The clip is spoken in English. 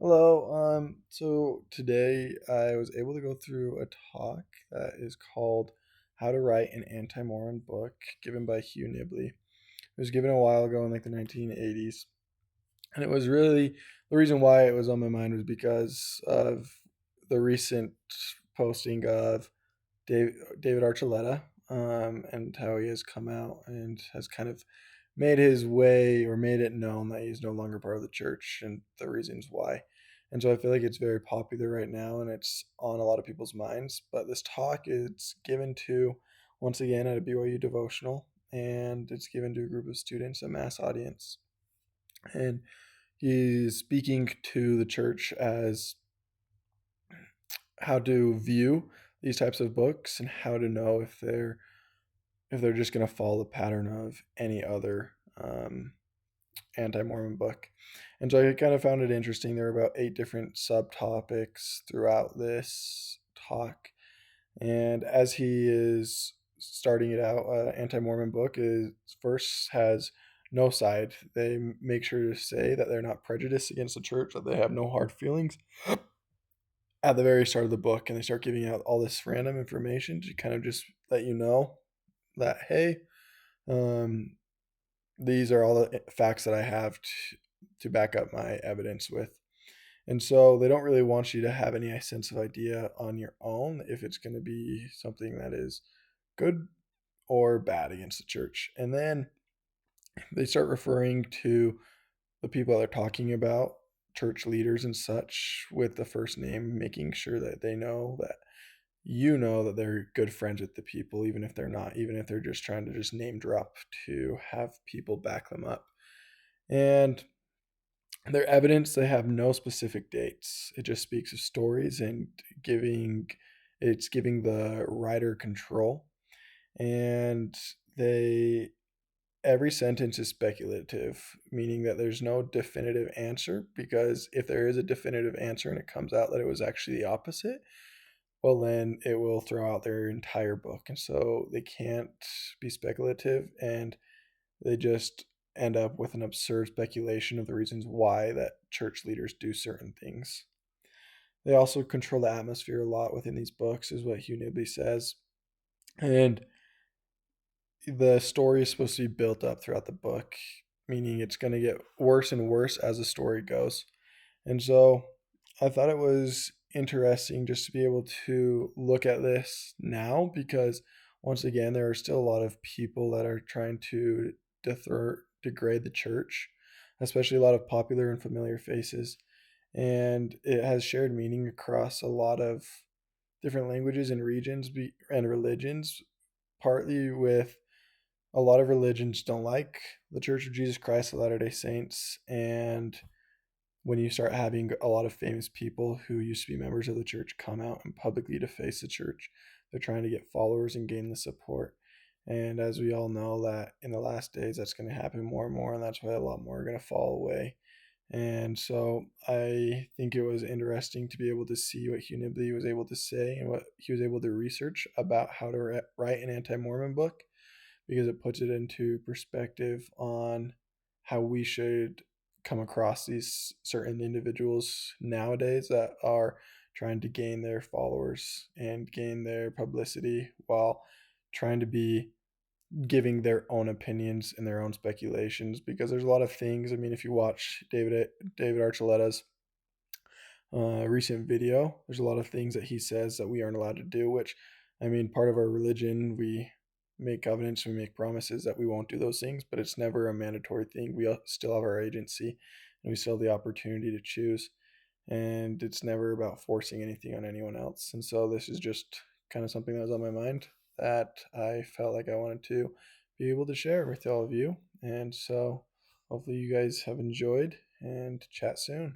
Hello. So today I was able to go through a talk that is called How to Write an Anti-Mormon Book, given by Hugh Nibley. It was given a while ago in like the 1980s. And it was really the reason why it was on my mind was because of the recent posting of David Archuleta, and how he has come out and has kind of made his way or made it known that he's no longer part of the church and the reasons why. And so I feel like it's very popular right now and it's on a lot of people's minds. But this talk is given to, once again, at a BYU devotional, and it's given to a group of students, a mass audience. And he's speaking to the church as how to view these types of books and how to know if they're just going to follow the pattern of any other anti-Mormon book. And so I kind of found it interesting. There are about 8 different subtopics throughout this talk, and as he is starting it out, anti-Mormon book is first has no side. They make sure to say that they're not prejudiced against the church, that they have no hard feelings at the very start of the book, and they start giving out all this random information to kind of just let you know that, hey, um, these are all the facts that I have to back up my evidence with. And so they don't really want you to have any sense of idea on your own if it's going to be something that is good or bad against the church. And then they start referring to the people they're talking about, church leaders and such, with the first name, making sure that they know that you know that they're good friends with the people, even if they're not, even if they're just trying to just name drop to have people back them up. And their evidence, they have no specific dates. It just speaks of stories and giving it's giving the writer control. And they every sentence is speculative, meaning that there's no definitive answer, because if there is a definitive answer and it comes out that it was actually the opposite, well, then it will throw out their entire book. And so they can't be speculative, and they just end up with an absurd speculation of the reasons why that church leaders do certain things. They also control the atmosphere a lot within these books, is what Hugh Nibley says. And the story is supposed to be built up throughout the book, meaning it's going to get worse and worse as the story goes. And so I thought it was interesting just to be able to look at this now, because once again, there are still a lot of people that are trying to degrade the church, especially a lot of popular and familiar faces. And it has shared meaning across a lot of different languages and regions and religions, partly with a lot of religions don't like the Church of Jesus Christ of Latter day Saints. And when you start having a lot of famous people who used to be members of the church come out and publicly deface the church, they're trying to get followers and gain the support. And as we all know, that in the last days, that's going to happen more and more, and that's why a lot more are going to fall away. And so I think it was interesting to be able to see what Hugh Nibley was able to say and what he was able to research about how to write an anti-Mormon book, because it puts it into perspective on how we should come across these certain individuals nowadays that are trying to gain their followers and gain their publicity while trying to be giving their own opinions and their own speculations. Because there's a lot of things, I mean, if you watch David Archuleta's recent video, there's a lot of things that he says that we aren't allowed to do, which, I mean, part of our religion, we make covenants, we make promises that we won't do those things, but it's never a mandatory thing. We still have our agency and we still have the opportunity to choose. And it's never about forcing anything on anyone else. And so this is just kind of something that was on my mind that I felt like I wanted to be able to share with all of you. And so hopefully you guys have enjoyed, and chat soon.